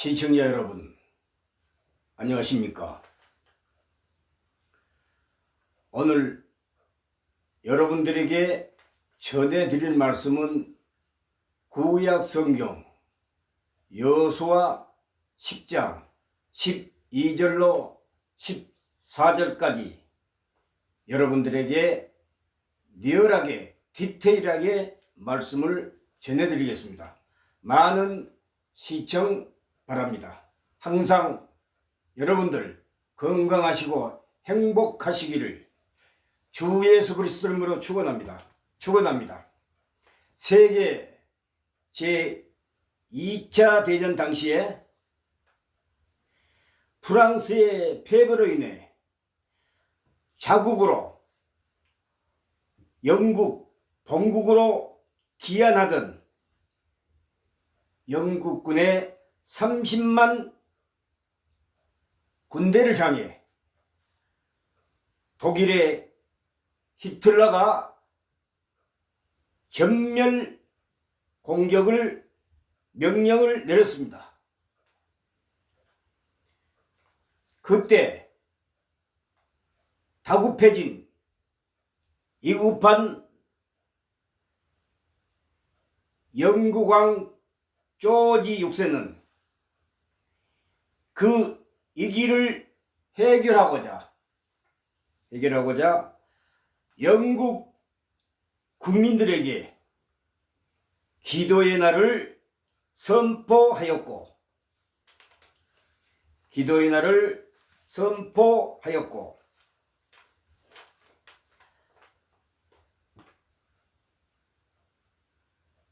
시청자 여러분, 안녕하십니까? 오늘 여러분들에게 전해드릴 말씀은 구약 성경 여호수아 10장 12절로 14절까지 여러분들에게 리얼하게 디테일하게 말씀을 전해드리겠습니다. 많은 시청 바랍니다. 항상 여러분들 건강하시고 행복하시기를 주 예수 그리스도를 이름으로 축원합니다. 세계 제2차 대전 당시에 프랑스의 패배로 인해 자국으로 영국 본국으로 귀환하던 영국군의 30만 군대를 향해 독일의 히틀러가 전멸 공격을 명령을 내렸습니다. 그때 다급해진 위급한 영국왕 조지 6세는 그 위기를 해결하고자 영국 국민들에게 기도의 날을 선포하였고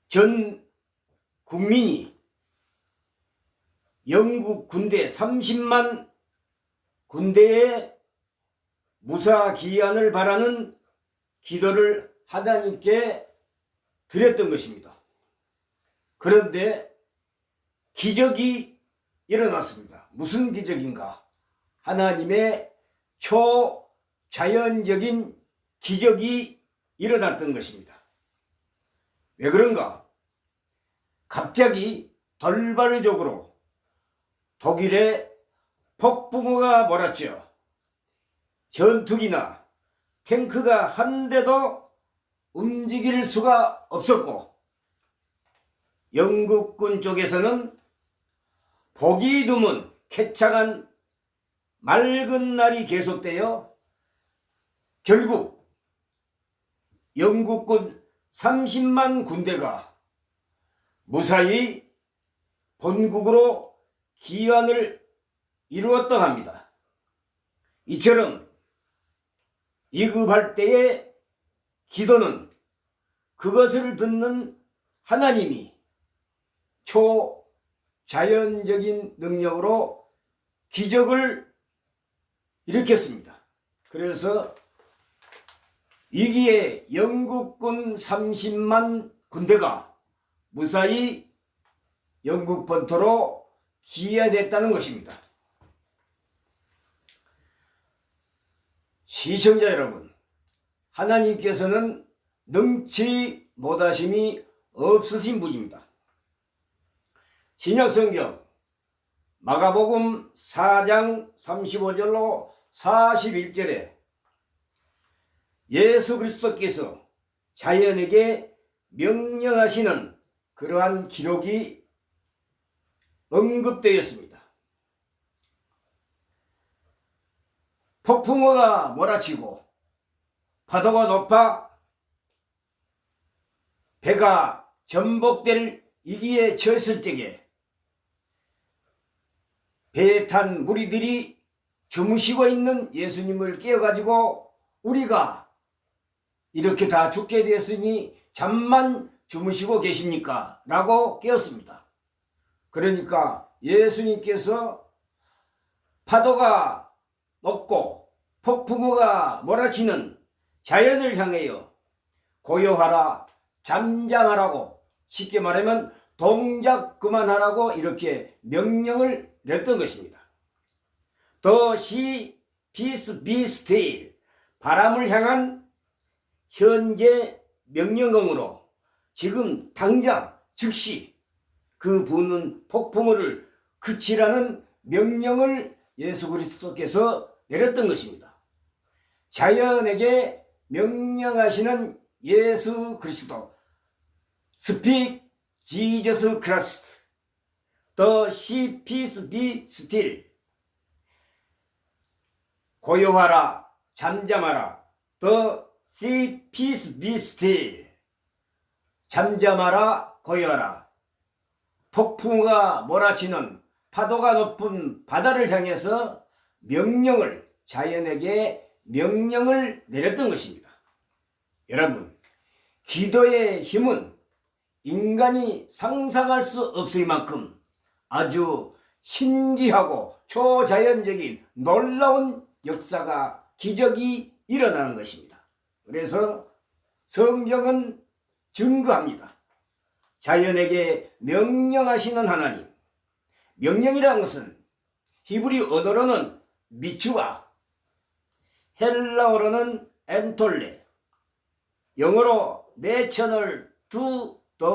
전 국민이 영국 군대 30만 군대의 무사 귀환을 바라는 기도를 하나님께 드렸던 것입니다. 그런데 기적이 일어났습니다. 무슨 기적인가? 하나님의 초자연적인 기적이 일어났던 것입니다. 왜 그런가? 갑자기 돌발적으로 독일의 폭풍우가 몰았죠. 전투기나 탱크가 한 대도 움직일 수가 없었고 영국군 쪽에서는 보기 드문 쾌창한 맑은 날이 계속되어 결국 영국군 30만 군대가 무사히 본국으로 귀환을 이루었다 합니다. 이처럼 위급할 때의 기도는 그것을 듣는 하나님이 초자연적인 능력으로 기적을 일으켰습니다. 그래서 위기에 영국군 30만 군대가 무사히 영국 본토로 귀환했다는 것입니다. 시청자 여러분, 하나님께서는 능치 못하심이 없으신 분입니다. 신약성경 마가복음 4장 35절로 41절에 예수 그리스도께서 자연에게 명령하시는 그러한 기록이 언급되었습니다. 폭풍우가 몰아치고 파도가 높아 배가 전복될 위기에 처했을 적에 배에 탄 무리들이 주무시고 있는 예수님을 깨워가지고 우리가 이렇게 다 죽게 되었으니 잠만 주무시고 계십니까? 라고 깨웠습니다. 그러니까 예수님께서 파도가 높고 폭풍우가 몰아치는 자연을 향하여 고요하라, 잠잠하라고, 쉽게 말하면 동작 그만하라고 이렇게 명령을 냈던 것입니다. The sea, peace, be still. 바람을 향한 현재 명령어로 지금 당장 즉시 그 부는 폭풍우를 그치라는 명령을 예수 그리스도께서 내렸던 것입니다. 자연에게 명령하시는 예수 그리스도, Speak Jesus Christ, The sea peace be still. 고요하라, 잠잠하라. The sea peace be still. 잠잠하라, 고요하라. 폭풍과 몰아치는 파도가 높은 바다를 향해서 자연에게 명령을 내렸던 것입니다. 여러분, 기도의 힘은 인간이 상상할 수 없을 만큼 아주 신기하고 초자연적인 놀라운 역사가, 기적이 일어나는 것입니다. 그래서 성경은 증거합니다. 자연에게 명령하시는 하나님. 명령이라는 것은 히브리 언어로는 미츠와, 헬라어로는 엔톨레, 영어로 내셔널 to the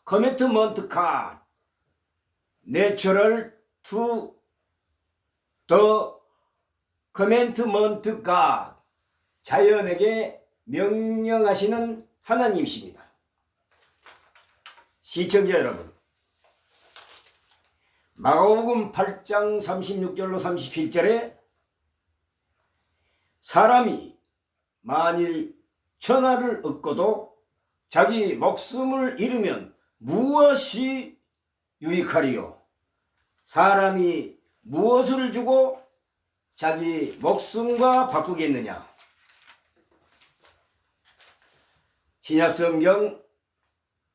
commitment card, 내셔널 to the commitment God, 자연에게 명령하시는 하나님이십니다. 시청자 여러분, 마가복음 8장 36절로 37절에 사람이 만일 천하를 얻고도 자기 목숨을 잃으면 무엇이 유익하리요? 사람이 무엇을 주고 자기 목숨과 바꾸겠느냐? 신약성경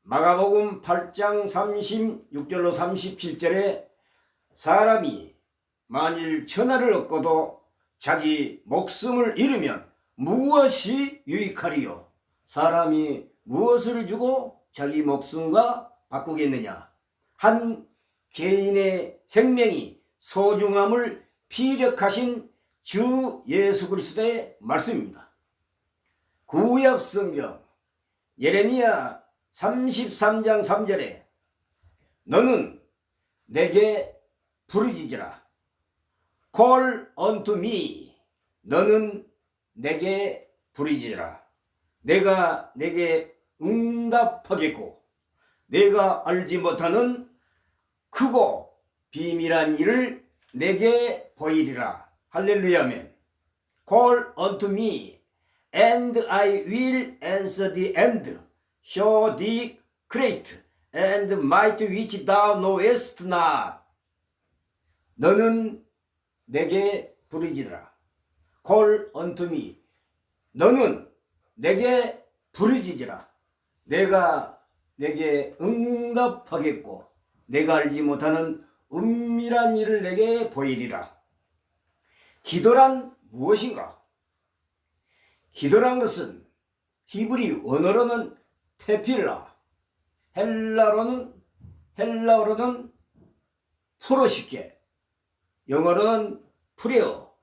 마가복음 8장 36절로 37절에 사람이 만일 천하를 얻고도 자기 목숨을 잃으면 무엇이 유익하리요? 사람이 무엇을 주고 자기 목숨과 바꾸겠느냐? 한 개인의 생명이 소중함을 피력하신 주 예수 그리스도의 말씀입니다. 구약 성경 예레미야 33장 3절에 너는 내게 부르짖으라. Call unto me. 너는 내게 부르짖으라. 내가 내게 응답하겠고 내가 알지 못하는 크고 비밀한 일을 내게 보이리라. 할렐루야멘. Call unto me and I will answer thee and show thee great and might which thou knowest not. 너는 내게 부르짖으라. Call unto me. 너는 내게 부르짖으라. 내가 내게 응답하겠고 내가 알지 못하는 은밀한 일을 내게 보이리라. 기도란 무엇인가? 기도란 것은 히브리 언어로는 테필라, 헬라어로는 프로시케, 영어로는 프레어.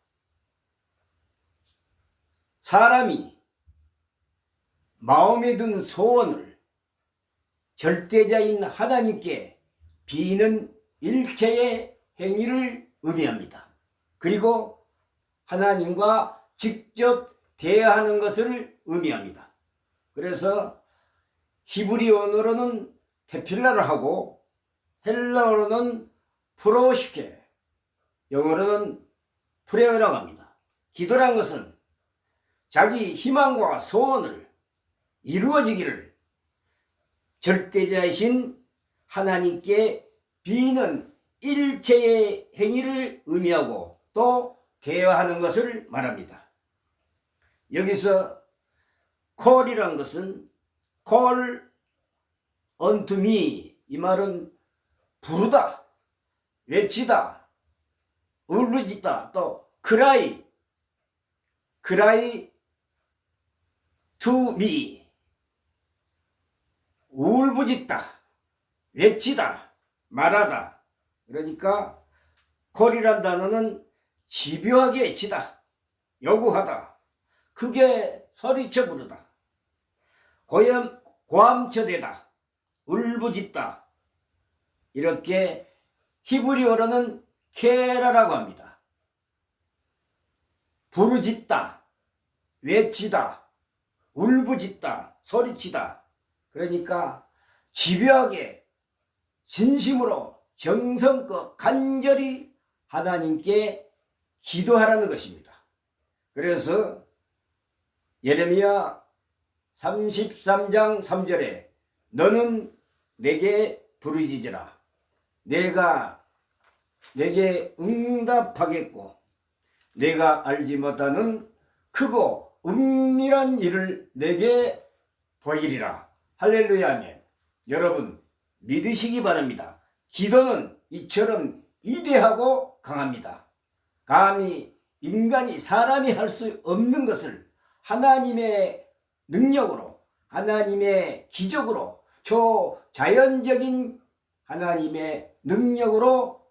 사람이 마음에 든 소원을 절대자인 하나님께 비는 일체의 행위를 의미합니다. 그리고 하나님과 직접 대화하는 것을 의미합니다. 그래서 히브리 언어로는 테필라를 하고 헬라어로는 프로시케, 영어로는 프레어라고 합니다. 기도란 것은 자기 희망과 소원을 이루어지기를 절대자이신 하나님께 비는 일체의 행위를 의미하고 또 대화하는 것을 말합니다. 여기서 call이란 것은 call unto me, 이 말은 부르다, 외치다, 울부짖다, 또 cry to me, 울부짖다, 외치다, 말하다. 그러니까 call이란 단어는 집요하게 외치다, 요구하다, 크게 소리쳐 부르다, 고함쳐대다, 울부짖다, 이렇게 히브리어로는 케라라고 합니다. 부르짖다, 외치다, 울부짖다, 소리치다. 그러니까 집요하게 진심으로 정성껏 간절히 하나님께 기도하라는 것입니다. 그래서 예레미야 33장 3절에 너는 내게 부르짖으라. 내가 내게 응답하겠고 내가 알지 못하는 크고 은밀한 일을 내게 보이리라. 할렐루야 아멘. 여러분 믿으시기 바랍니다. 기도는 이처럼 위대하고 강합니다. 감히 인간이 사람이 할 수 없는 것을 하나님의 능력으로 하나님의 기적으로 초자연적인 하나님의 능력으로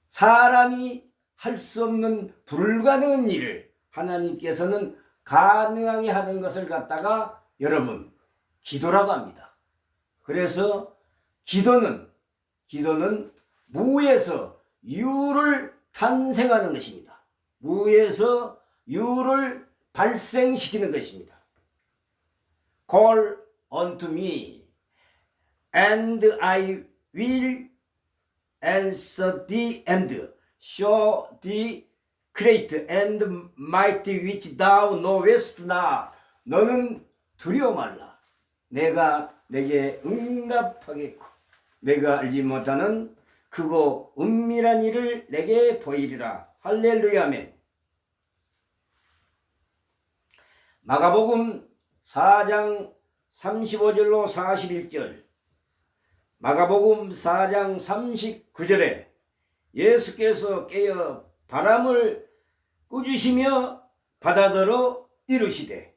사람이 할 수 없는 불가능한 일을 하나님께서는 가능하게 하는 것을 갖다가 여러분 기도라고 합니다. 그래서 기도는 무에서 유를 탄생하는 것입니다. 무에서 유를 발생시키는 것입니다. Call unto me and I will answer thee and show thee great and mighty which thou knowest not. 너는 두려워 말라. 내가 내게 응답하겠고 내가 알지 못하는 크고 은밀한 일을 내게 보이리라. 할렐루야 아멘. 마가복음 4장 35절로 41절, 마가복음 4장 39절에 예수께서 깨어 바람을 꾸짖으시며 바다더러 이르시되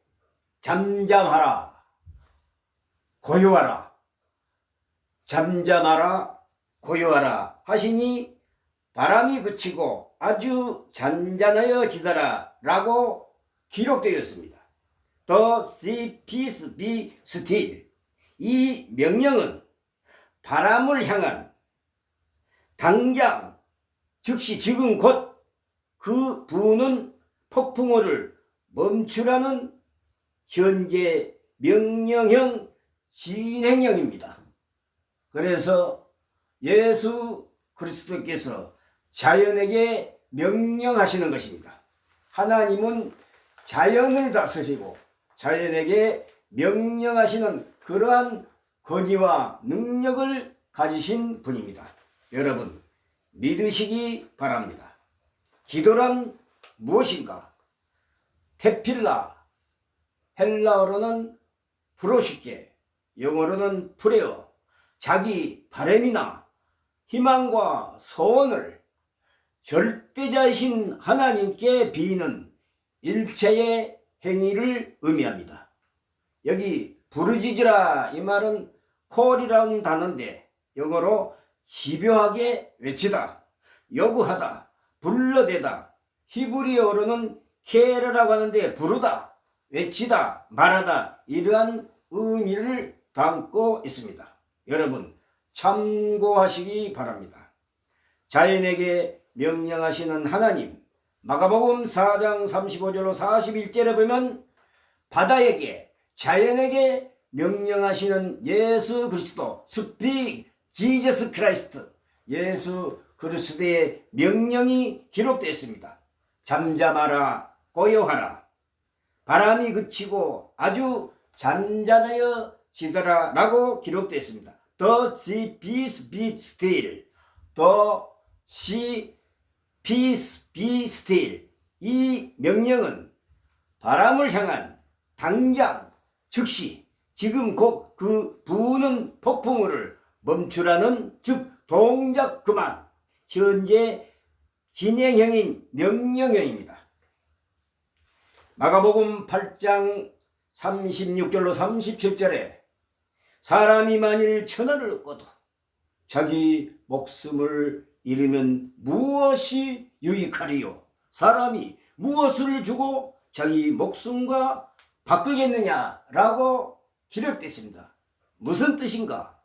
잠잠하라 고요하라 잠잠하라 고요하라 하시니 바람이 그치고 아주 잔잔하여지더라 라고 기록되었습니다. The sea peace be still. 이 명령은 바람을 향한 당장 즉시 지금 곧 그 부는 폭풍우를 멈추라는 현재 명령형 진행형입니다. 그래서 예수 그리스도께서 자연에게 명령하시는 것입니다. 하나님은 자연을 다스리고 자연에게 명령하시는 그러한 권위와 능력을 가지신 분입니다. 여러분 믿으시기 바랍니다. 기도란 무엇인가? 테필라, 헬라어로는 프로시케, 영어로는 프레어, 자기 바람이나 희망과 소원을 절대자이신 하나님께 비는 일체의 행위를 의미합니다. 여기 부르짖으라 이 말은 콜이라는 단어인데 영어로 집요하게 외치다, 요구하다, 불러대다, 히브리어로는 케르라고 하는데 부르다, 외치다, 말하다 이러한 의미를 담고 있습니다. 여러분 참고하시기 바랍니다. 자연에게 명령하시는 하나님, 마가복음 4장 35절로 41절에 보면 바다에게 자연에게 명령하시는 예수 그리스도, 스픽 지저스 크라이스트, 예수 그리스도의 명령이 기록되어 있습니다. 잠잠하라 고요하라 바람이 그치고 아주 잔잔하여지더라 라고 기록되어 있습니다. The sea peace be still. The sea peace be still. 이 명령은 바람을 향한 당장 즉시 지금 곧 그 부는 폭풍우를 멈추라는 즉 동작 그만 현재 진행형인 명령형입니다. 마가복음 8장 36절로 37절에 사람이 만일 천하를 얻고도 자기 목숨을 잃으면 무엇이 유익하리요? 사람이 무엇을 주고 자기 목숨과 바꾸겠느냐라고 기록됐습니다. 무슨 뜻인가?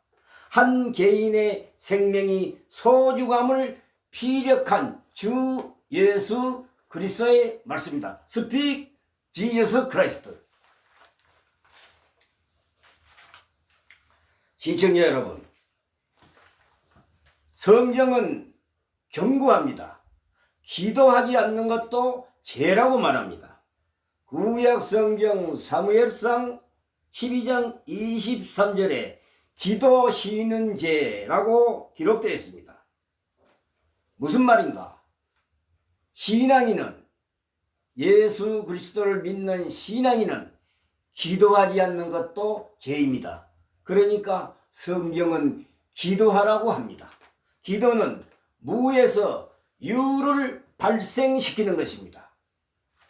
한 개인의 생명이 소중함을 피력한 주 예수 그리스도의 말씀입니다. 스픽 지저스 크라이스트. 시청자 여러분, 성경은 경고합니다. 기도하지 않는 것도 죄라고 말합니다. 구약 성경 사무엘상 12장 23절에 기도 쉬는 죄라고 기록되어 있습니다. 무슨 말인가? 신앙인은, 예수 그리스도를 믿는 신앙인은 기도하지 않는 것도 죄입니다. 그러니까 성경은 기도하라고 합니다. 기도는 무에서 유를 발생시키는 것입니다.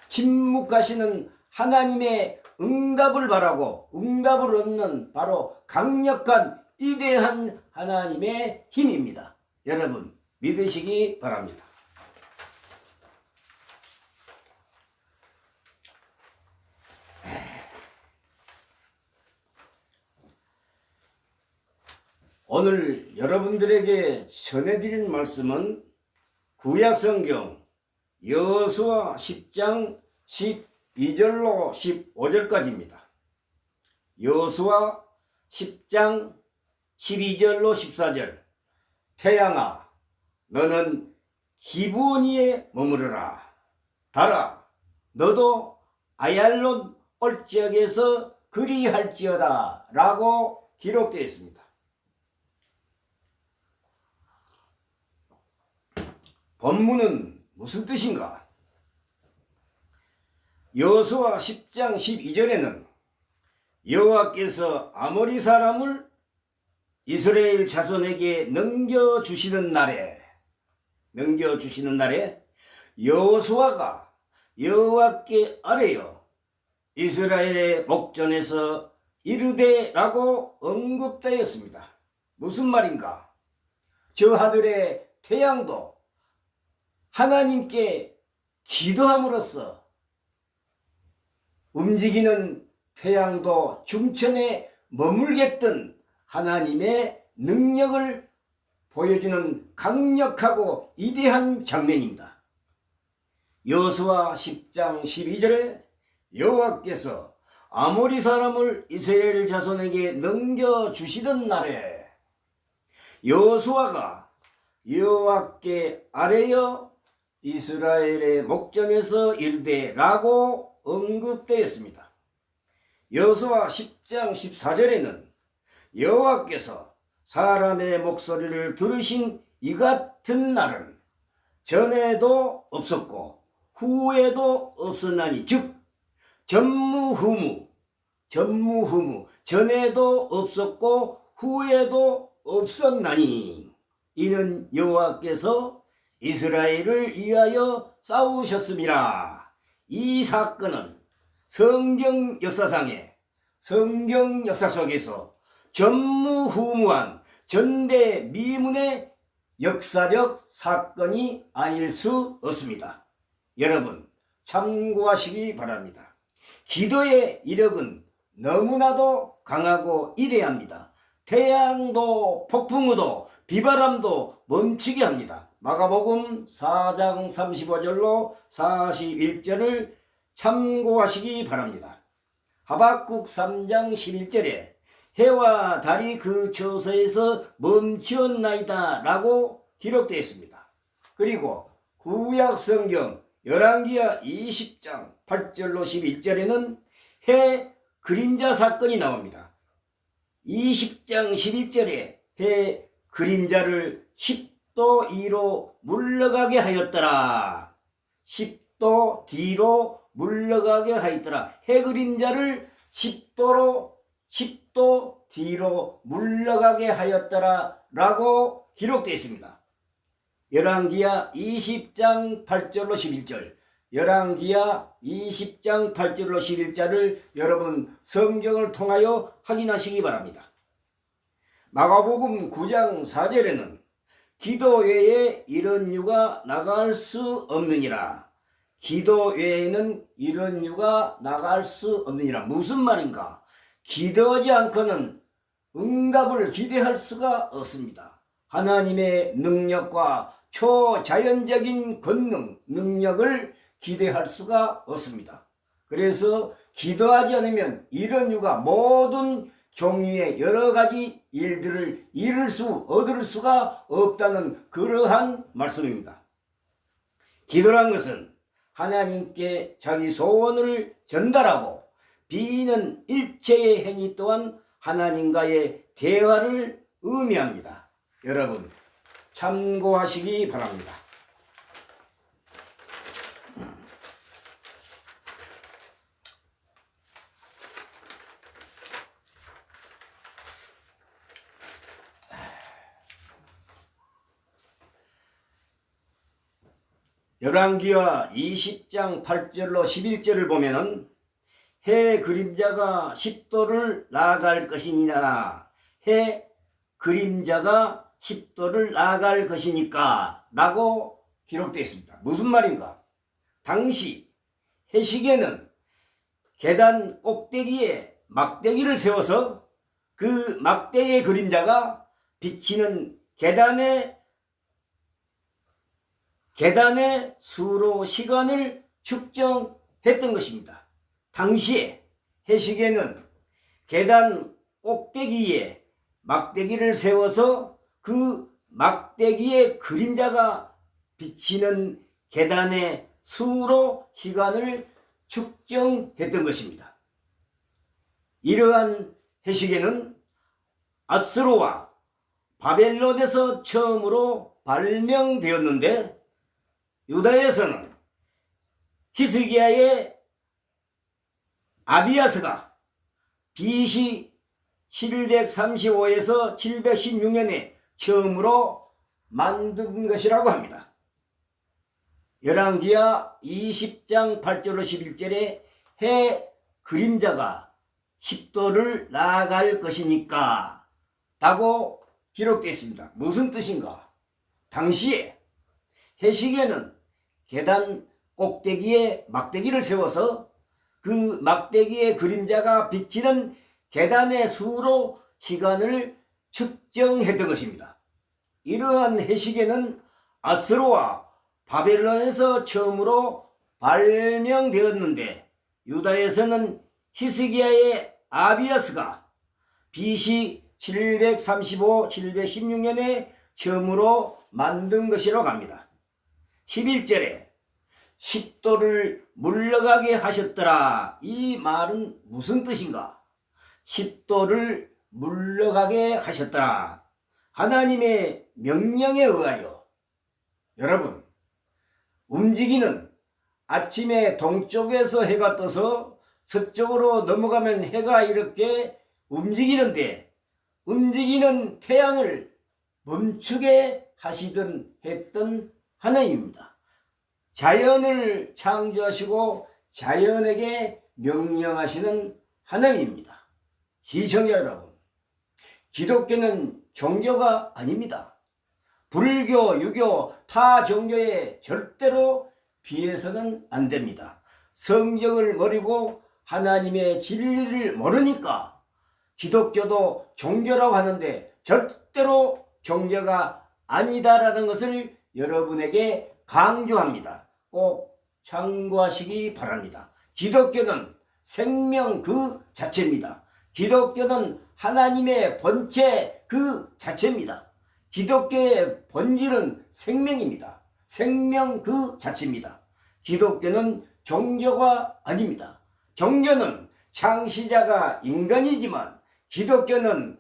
침묵하시는 하나님의 응답을 바라고 응답을 얻는 바로 강력한 위대한 하나님의 힘입니다. 여러분 믿으시기 바랍니다. 오늘 여러분들에게 전해드릴 말씀은 구약성경 여호수아 10장 12절로 15절까지입니다. 여호수아 10장 12절로 14절. 태양아 너는 기브온이에 머무르라. 달아 너도 아얄론 올 지역에서 그리할지어다 라고 기록되어 있습니다. 본문은 무슨 뜻인가? 여호수아 10장 12절에는 여호와께서 아모리 사람을 이스라엘 자손에게 넘겨주시는 날에 여호수아가 여호와께 아뢰어 이스라엘의 목전에서 이르되라고 언급되었습니다. 무슨 말인가? 저 하늘의 태양도 하나님께 기도함으로써 움직이는 태양도 중천에 머물겠던 하나님의 능력을 보여주는 강력하고 위대한 장면입니다. 여호수아 10장 12절에 여호와께서 아모리 사람을 이스라엘 자손에게 넘겨주시던 날에 여호수아가 여호와께 아뢰어 이스라엘의 목전에서 이르되라고 언급되었습니다. 여호수아 10장 14절에는 여호와께서 사람의 목소리를 들으신 이 같은 날은 전에도 없었고 후에도 없었나니 즉 전무후무 전에도 없었고 후에도 없었나니 이는 여호와께서 이스라엘을 위하여 싸우셨음이라. 이 사건은 성경 역사 속에서 전무후무한 전대미문의 역사적 사건이 아닐 수 없습니다. 여러분 참고하시기 바랍니다. 기도의 이력은 너무나도 강하고 위대합니다. 태양도 폭풍우도 비바람도 멈추게 합니다. 마가복음 4장 35절로 41절을 참고하시기 바랍니다. 하박국 3장 11절에 해와 달이 그 처소에서 멈추었나이다 라고 기록되어 있습니다. 그리고 구약성경 열왕기하 20장 8절로 11절에는 해 그림자 사건이 나옵니다. 20장 11절에 해 그림자를 10도 뒤로 물러가게 하였더라. 10도 뒤로 물러가게 하였더라. 해 그림자를 10도 뒤로 물러가게 하였더라 라고 기록되어 있습니다. 열왕기하 20장 8절로 11절, 열왕기하 20장 8절로 11절을 여러분 성경을 통하여 확인하시기 바랍니다. 마가복음 9장 4절에는 기도 외에 이런 유가 나갈 수 없느니라. 기도 외에는 이런 유가 나갈 수 없느니라. 무슨 말인가? 기도하지 않고는 응답을 기대할 수가 없습니다. 하나님의 능력과 초자연적인 권능, 능력을 기대할 수가 없습니다. 그래서 기도하지 않으면 이런 이유가 모든 종류의 여러 가지 일들을 얻을 수가 없다는 그러한 말씀입니다. 기도란 것은 하나님께 자기 소원을 전달하고 비는 일체의 행위 또한 하나님과의 대화를 의미합니다. 여러분 참고하시기 바랍니다. 열왕기하 20장 8절로 11절을 보면은 해 그림자가 10도를 나아갈 것이니라. 해 그림자가 10도를 나아갈 것이니까 라고 기록되어 있습니다. 무슨 말인가? 당시 해시계는 계단 꼭대기에 막대기를 세워서 그 막대기의 그림자가 비치는 계단의 수로 시간을 측정했던 것입니다. 당시에 해시계는 계단 꼭대기에 막대기를 세워서 그 막대기의 그림자가 비치는 계단의 수로 시간을 측정했던 것입니다. 이러한 해시계는 아스로와 바벨론에서 처음으로 발명되었는데 유다에서는 히스기야의 아비아스가 BC 735에서 716년에 처음으로 만든 것이라고 합니다. 열왕기하 20장 8절로 11절에 해 그림자가 10도를 나아갈 것이니까 라고 기록되어 있습니다. 무슨 뜻인가? 당시에 해시계는 계단 꼭대기에 막대기를 세워서 그 막대기의 그림자가 비치는 계단의 수로 시간을 측정했던 것입니다. 이러한 해시계는 아스로와 바벨론에서 처음으로 발명되었는데 유다에서는 히스기야의 아비아스가 BC 735, 716년에 처음으로 만든 것이라고 합니다. 11절에 10도를 물러가게 하셨더라. 이 말은 무슨 뜻인가? 10도를 물러가게 하셨더라. 하나님의 명령에 의하여 여러분 움직이는 아침에 동쪽에서 해가 떠서 서쪽으로 넘어가면 해가 이렇게 움직이는데 움직이는 태양을 멈추게 했던 하나님입니다. 자연을 창조하시고 자연에게 명령하시는 하나님입니다. 시청자 여러분, 기독교는 종교가 아닙니다. 불교, 유교, 타 종교에 절대로 비해서는 안 됩니다. 성경을 모르고 하나님의 진리를 모르니까 기독교도 종교라고 하는데 절대로 종교가 아니다라는 것을 여러분에게 강조합니다. 꼭 참고하시기 바랍니다. 기독교는 생명 그 자체입니다. 기독교는 하나님의 본체 그 자체입니다. 기독교의 본질은 생명입니다. 생명 그 자체입니다. 기독교는 종교가 아닙니다. 종교는 창시자가 인간이지만 기독교는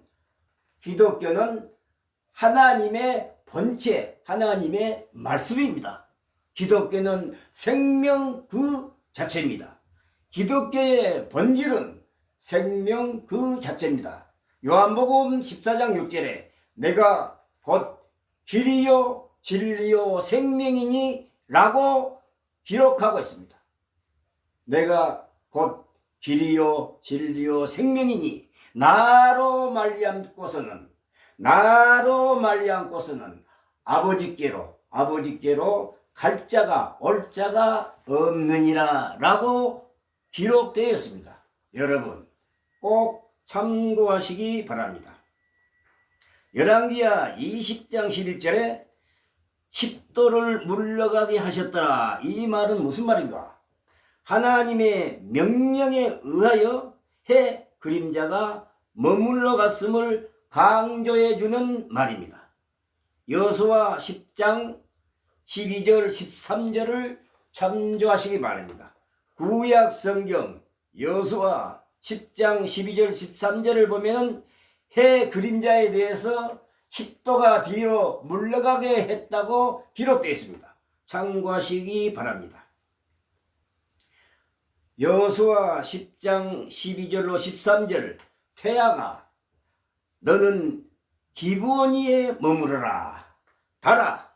하나님의 본체, 하나님의 말씀입니다. 기독교는 생명 그 자체입니다. 기독교의 본질은 생명 그 자체입니다. 요한복음 14장 6절에 내가 곧 길이요 진리요 생명이니 라고 기록하고 있습니다. 내가 곧 길이요 진리요 생명이니 나로 말미암고서는 아버지께로 갈 자가 올 자가 없느니라 라고 기록되어 있습니다. 여러분 꼭 참고하시기 바랍니다. 열왕기하 20장 11절에 십도를 물러가게 하셨더라. 이 말은 무슨 말인가? 하나님의 명령에 의하여 해 그림자가 머물러 갔음을 강조해 주는 말입니다. 여호수아 10장 12절 13절을 참조하시기 바랍니다. 구약 성경 여호수아 10장 12절 13절을 보면은 해 그림자에 대해서 십도가 뒤로 물러가게 했다고 기록되어 있습니다. 참고하시기 바랍니다. 여호수아 10장 12절로 13절 태양아 너는 기브온이에 머무르라. 달아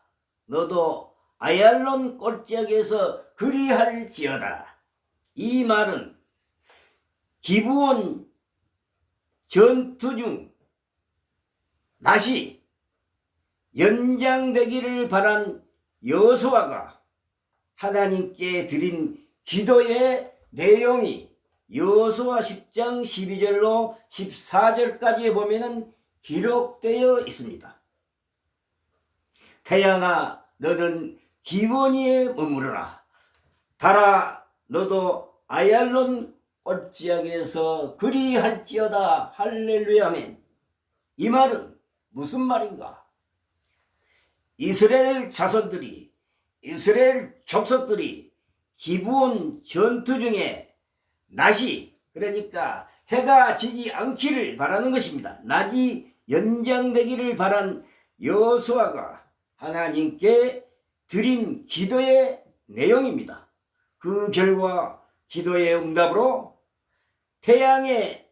너도 아얄론 골짜기에서 그리할지어다. 이 말은 기브온 전투 중 다시 연장되기를 바란 여호수아가 하나님께 드린 기도의 내용이 여호수아 10장 12절로 14절까지 보면은 기록되어 있습니다. 태양아 너는 기브온이에 머무르라. 달아 너도 아얄론 골짜기에서 그리할지어다. 할렐루야 아멘. 이 말은 무슨 말인가? 이스라엘 자손들이 이스라엘 족속들이 기브온 전투 중에 낮이 그러니까 해가 지지 않기를 바라는 것입니다. 낮이 연장되기를 바란 여호수아가 하나님께 드린 기도의 내용입니다. 그 결과 기도의 응답으로 태양이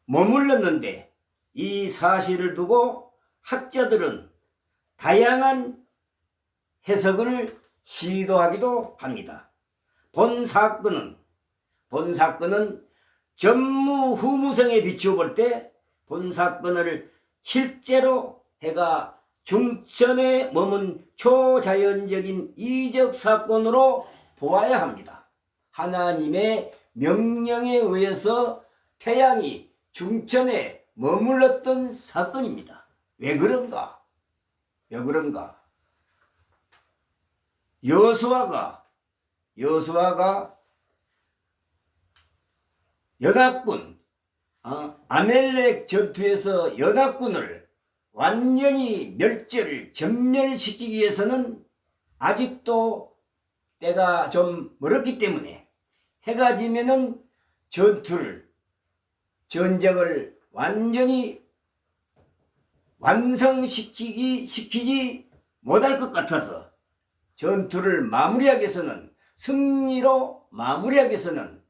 머물렀는데 이 사실을 두고 학자들은 다양한 해석을 시도하기도 합니다. 본 사건은 전무후무성에 비추어 볼 때 본 사건을 실제로 해가 중천에 머문 초자연적인 이적 사건으로 보아야 합니다. 하나님의 명령에 의해서 태양이 중천에 머물렀던 사건입니다. 왜 그런가? 여호수아가 연합군 아멜렉 전투에서 연합군을 완전히 전멸시키기 위해서는 아직도 때가 좀 멀었기 때문에 해가 지면은 전적을 완전히 완성시키지 못할 것 같아서 전투를 마무리하기 위해서는 승리로 마무리하기 위해서는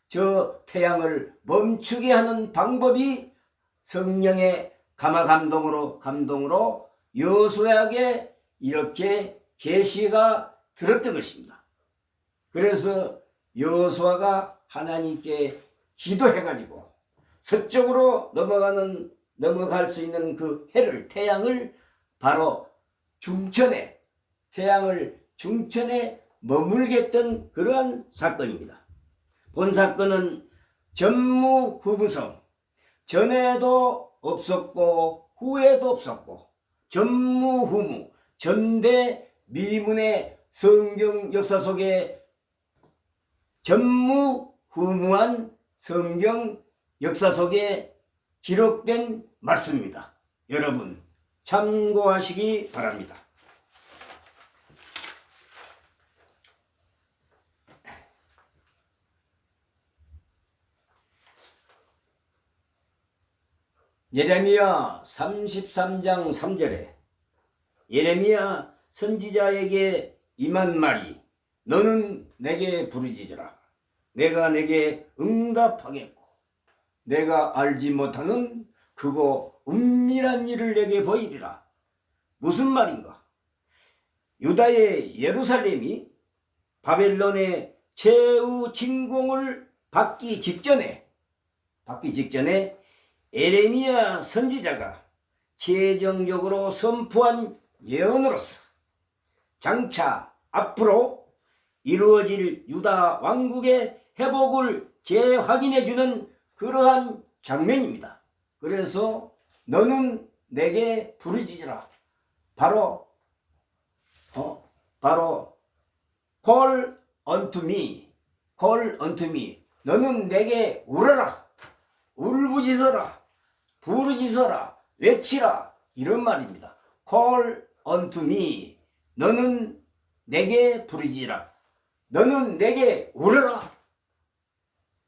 저 태양을 멈추게 하는 방법이 성령의 감동으로 여호수아에게 이렇게 계시가 들었던 것입니다. 그래서 여호수아가 하나님께 기도해가지고 서쪽으로 넘어갈 수 있는 그 태양을 바로 태양을 중천에 머물게 했던 그러한 사건입니다. 본 사건은 전무후무성, 전에도 없었고 후에도 없었고 전무후무, 전대미문의 성경 역사 속에 전무후무한 성경 역사 속에 기록된 말씀입니다. 여러분 참고하시기 바랍니다. 예레미야 33장 3절에 예레미야 선지자에게 임한 말이 너는 내게 부르짖으라. 내가 내게 응답하겠고 내가 알지 못하는 크고 은밀한 일을 내게 보이리라. 무슨 말인가? 유다의 예루살렘이 바벨론의 최후 진공을 받기 직전에 예레미야 선지자가 최종적으로 선포한 예언으로서 장차 앞으로 이루어질 유다 왕국의 회복을 재확인해 주는 그러한 장면입니다. 그래서 너는 내게 부르짖으라. 바로 call unto me. call unto me. 너는 내게 울어라. 울부짖어라. 부르짖어라. 외치라. 이런 말입니다. call unto me. 너는 내게 부르짖으라. 너는 내게 울어라.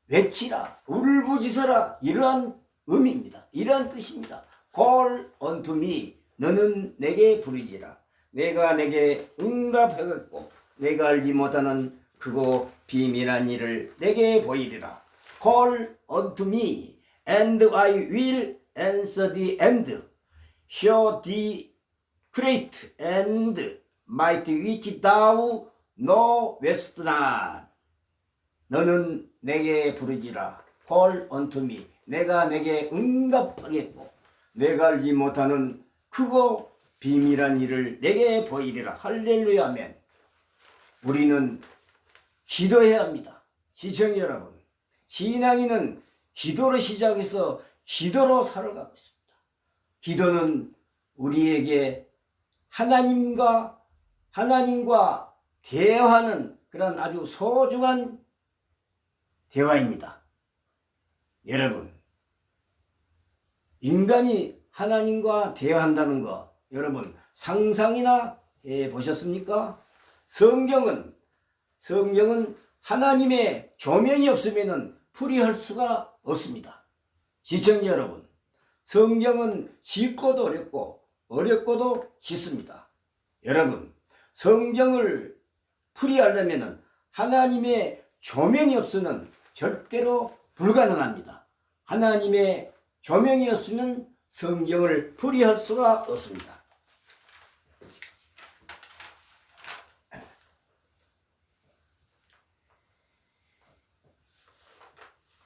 외치라. 울부짖어라. 이러한 의미입니다. 이러한 뜻입니다. call unto me. 너는 내게 부르짖으라. 내가 내게 응답하겠고 내가 알지 못하는 크고 비밀한 일을 내게 보이리라. call unto me and I will answer thee and show thee great and mighty which thou knowest not. 너는 내게 부르짖으라. call unto me. 내가 내게 응답하겠고 내가 알지 못하는 크고 비밀한 일을 내게 보이리라. 할렐루야 아멘. 우리는 기도해야 합니다. 시청자 여러분, 신앙인은 기도로 시작해서 기도로 살아가고 있습니다. 기도는 우리에게 하나님과 대화하는 그런 아주 소중한 대화입니다. 여러분, 인간이 하나님과 대화한다는 거 여러분 상상이나 해보셨습니까? 성경은 하나님의 조명이 없으면 풀이할 수가 없습니다. 시청자 여러분, 성경은 쉽고도 어렵고 어렵고도 쉽습니다. 여러분, 성경을 풀이하려면 하나님의 조명이 없으면 절대로 불가능합니다. 하나님의 조명이 없으면 성경을 풀이할 수가 없습니다.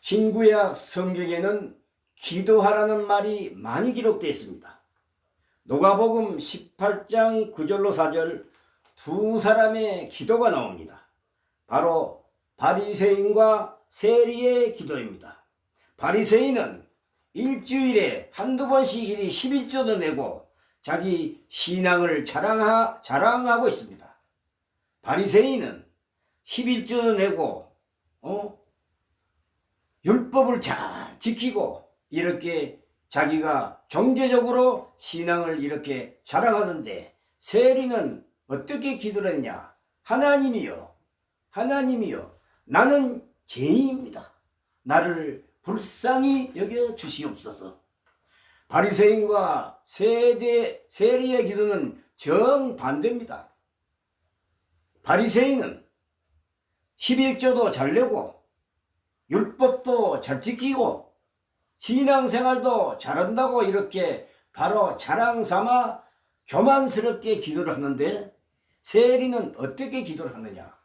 신구약 성경에는 기도하라는 말이 많이 기록되어 있습니다. 누가복음 18장 9절로 4절 두 사람의 기도가 나옵니다. 바로 바리새인과 세리의 기도입니다. 바리새인은 일주일에 한두 번씩 이리 11조도 내고 자기 신앙을 자랑하고 있습니다. 바리새인은 11조도 내고 율법을 잘 지키고 이렇게 자기가 경제적으로 신앙을 이렇게 자랑하는데, 세리는 어떻게 기도를 했냐? 하나님이요 나는 죄인입니다. 나를 불쌍히 여겨 주시옵소서. 바리새인과 세리의 기도는 정반대입니다. 바리새인은 11조도 잘 내고 율법도 잘 지키고 신앙생활도 잘한다고 이렇게 바로 자랑 삼아 교만스럽게 기도를 하는데, 세리는 어떻게 기도를 하느냐?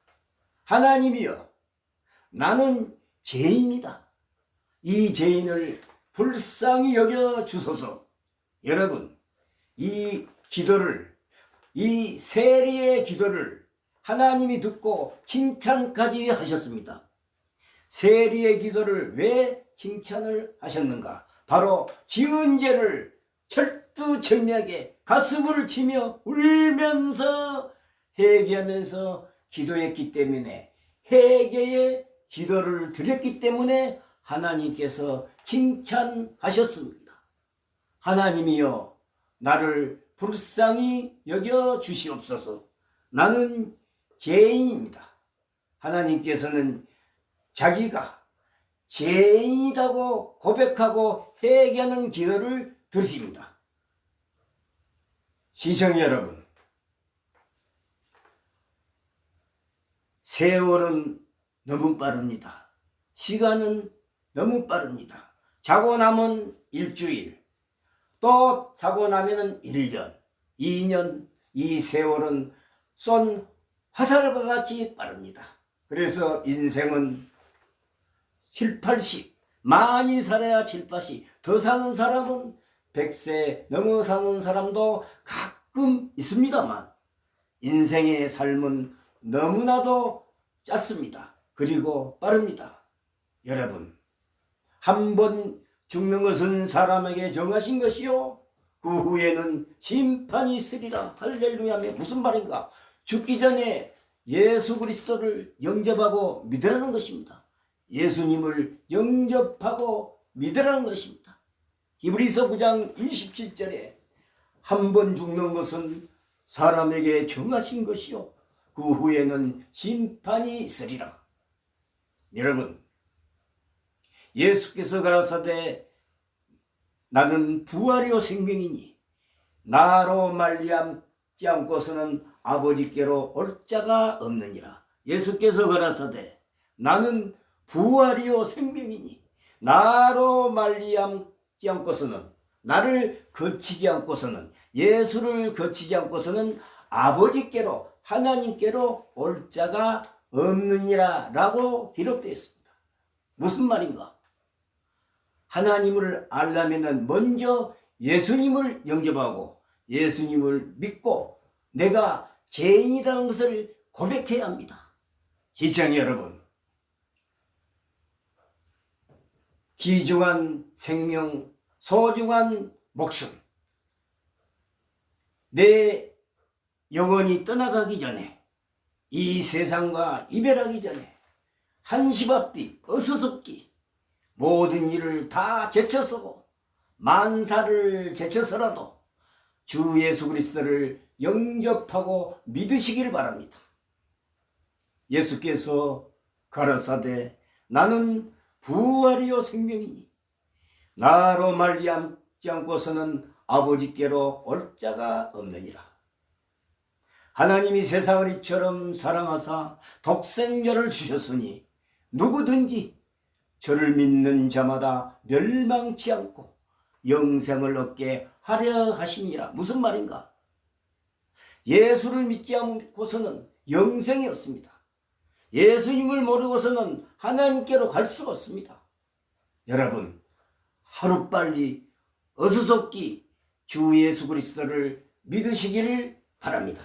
하나님이여, 나는 죄인입니다. 이 죄인을 불쌍히 여겨 주소서. 여러분, 이 기도를, 이 세리의 기도를 하나님이 듣고 칭찬까지 하셨습니다. 세리의 기도를 왜 칭찬을 하셨는가? 바로 지은 죄를 철두철미하게 가슴을 치며 울면서 회개하면서 기도했기 때문에, 회개의 기도를 드렸기 때문에 하나님께서 칭찬하셨습니다. 하나님이여, 나를 불쌍히 여겨 주시옵소서. 나는 죄인입니다. 하나님께서는 자기가 죄인이라고 고백하고 회개하는 기도를 들으십니다. 시청자 여러분, 세월은 너무 빠릅니다. 시간은 너무 빠릅니다. 자고 나면 일주일, 또 자고 나면은 1년, 2년, 이 세월은 쏜 화살과 같이 빠릅니다. 그래서 인생은 7, 80, 많이 살아야 7, 80, 더 사는 사람은 100세 넘어 사는 사람도 가끔 있습니다만, 인생의 삶은 너무나도 짧습니다. 그리고 빠릅니다. 여러분, 한번 죽는 것은 사람에게 정하신 것이요 그 후에는 심판이 있으리라. 할렐루야며. 무슨 말인가? 죽기 전에 예수 그리스도를 영접하고 믿으라는 것입니다. 예수님을 영접하고 믿으라는 것입니다. 히브리서 9장 27절에 한 번 죽는 것은 사람에게 정하신 것이요 그 후에는 심판이 있으리라. 여러분, 예수께서 가라사대 나는 부활이요 생명이니 나로 말미암지 않고서는 아버지께로 올 자가 없느니라. 예수께서 가라사대 나는 부활이요 생명이니 나로 말미암지 않고서는, 나를 거치지 않고서는, 예수를 거치지 않고서는 아버지께로, 하나님께로 올 자가 없느니라 라고 기록되어 있습니다. 무슨 말인가? 하나님을 알려면 먼저 예수님을 영접하고 예수님을 믿고 내가 죄인이라는 것을 고백해야 합니다. 시청자 여러분, 귀중한 생명, 소중한 목숨, 내 영혼이 떠나가기 전에, 이 세상과 이별하기 전에 한시 앞뒤 어수선기 모든 일을 다 제쳐서고 만사를 제쳐서라도 주 예수 그리스도를 영접하고 믿으시길 바랍니다. 예수께서 가라사대 나는 부활이요 생명이니 나로 말미암지 않고서는 아버지께로 올 자가 없느니라. 하나님이 세상을 이처럼 사랑하사 독생자를 주셨으니 누구든지 저를 믿는 자마다 멸망치 않고 영생을 얻게 하려 하심이라. 무슨 말인가? 예수를 믿지 않고서는 영생이 없습니다. 예수님을 모르고서는 하나님께로 갈 수가 없습니다. 여러분, 하루빨리 어수선기 주 예수 그리스도를 믿으시기를 바랍니다.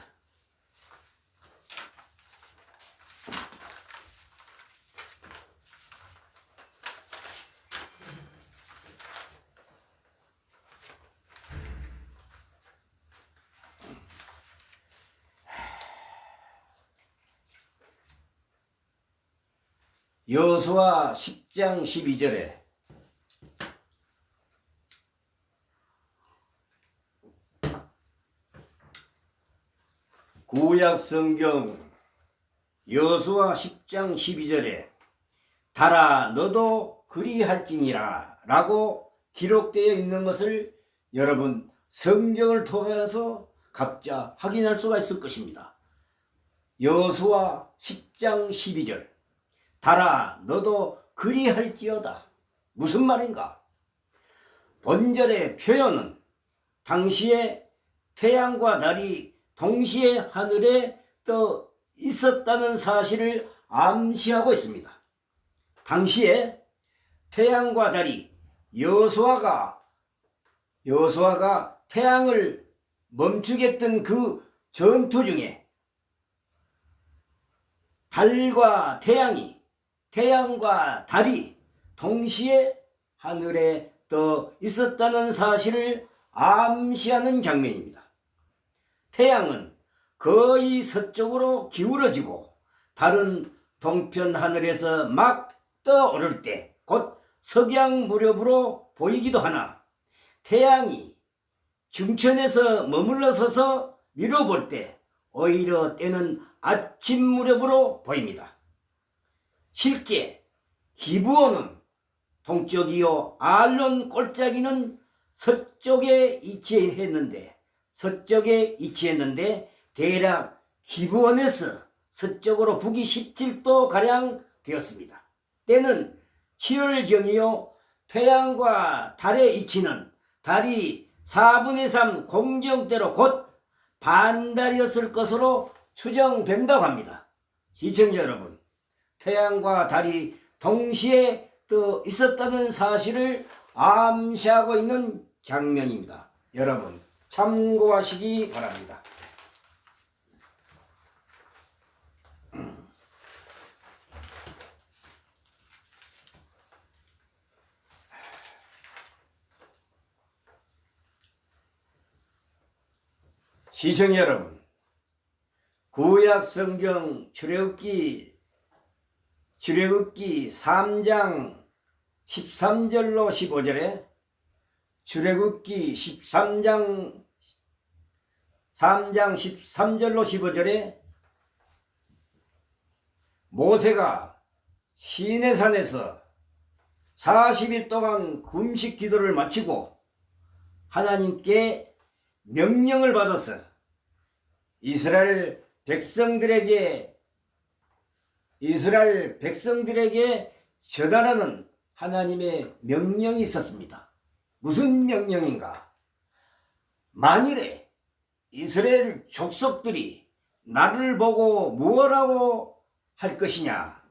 여호수아 10장 12절에 구약 성경 여호수아 10장 12절에 달아 너도 그리할지니라 라고 기록되어 있는 것을 여러분 성경을 통해서 각자 확인할 수가 있을 것입니다. 여호수아 10장 12절 달아 너도 그리할지어다. 무슨 말인가? 본절의 표현은 당시에 태양과 달이 동시에 하늘에 떠 있었다는 사실을 암시하고 있습니다. 당시에 태양과 달이 여호수아가 태양을 멈추게 했던 그 전투 중에 태양과 달이 동시에 하늘에 떠 있었다는 사실을 암시하는 장면입니다. 태양은 거의 서쪽으로 기울어지고 달은 동편 하늘에서 막 떠오를 때 곧 석양 무렵으로 보이기도 하나 태양이 중천에서 머물러 서서 미뤄볼 때 오히려 때는 아침 무렵으로 보입니다. 실제 기브온은 동쪽이요 알론 골짜기는 서쪽에 위치했는데 대략 기브온에서 서쪽으로 북위 17도 가량 되었습니다. 때는 7월경이요 태양과 달의 위치는 달이 4분의 3 공정대로 곧 반달이었을 것으로 추정된다고 합니다. 시청자 여러분, 태양과 달이 동시에 떠 있었다는 사실을 암시하고 있는 장면입니다. 여러분 참고하시기 바랍니다. 시청 여러분, 구약 성경 출애굽기 3장 13절로 15절에 출애굽기 3장 13절로 15절에 모세가 시내산에서 40일 동안 금식 기도를 마치고 하나님께 명령을 받아서 이스라엘 백성들에게 전하라는 하나님의 명령이 있었습니다. 무슨 명령인가? 만일에 이스라엘 족속들이 나를 보고 무엇라고 할 것이냐?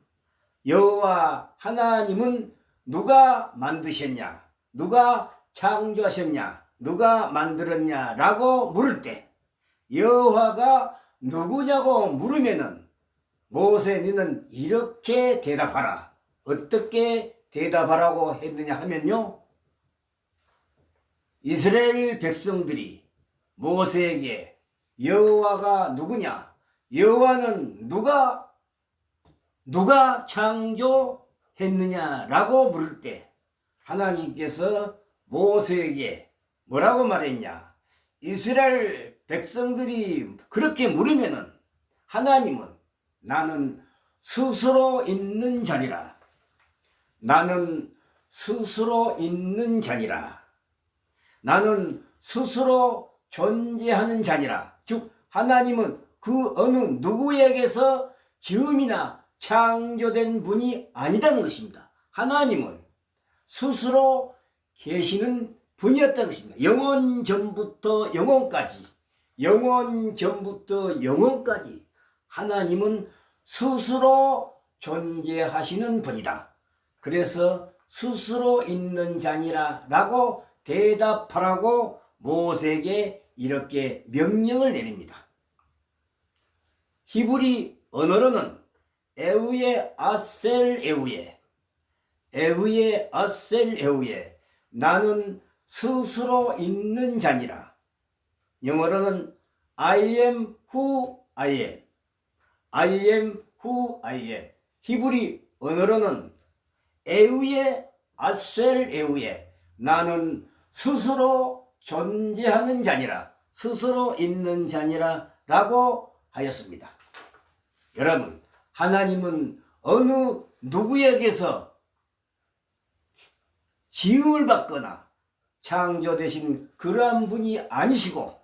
여호와 하나님은 누가 만드셨냐? 누가 창조하셨냐? 누가 만들었냐? 라고 물을 때 여호와가 누구냐고 물으면은 모세 너는 이렇게 대답하라. 어떻게 대답하라고 했느냐 하면요, 이스라엘 백성들이 모세에게 여호와가 누구냐? 여호와는 누가 창조했느냐라고 물을 때 하나님께서 모세에게 뭐라고 말했냐? 이스라엘 백성들이 그렇게 물으면은 하나님은 나는 스스로 있는 자니라. 나는 스스로 있는 자니라. 나는 스스로 존재하는 자니라. 즉 하나님은 그 어느 누구에게서 지음이나 창조된 분이 아니다는 것입니다. 하나님은 스스로 계시는 분이었다는 것입니다. 영원 전부터 영원까지, 영원 전부터 영원까지 하나님은 스스로 존재하시는 분이다. 그래서 스스로 있는 자니라 라고 대답하라고 모세에게 이렇게 명령을 내립니다. 히브리 언어로는 에우에 아셀 에우에 나는 스스로 있는 자니라. 영어로는 I am who I am. 히브리 언어로는 에우에 아셀 에우에 나는 스스로 존재하는 자니라, 스스로 있는 자니라 라고 하였습니다. 여러분, 하나님은 어느 누구에게서 지음을 받거나 창조되신 그러한 분이 아니시고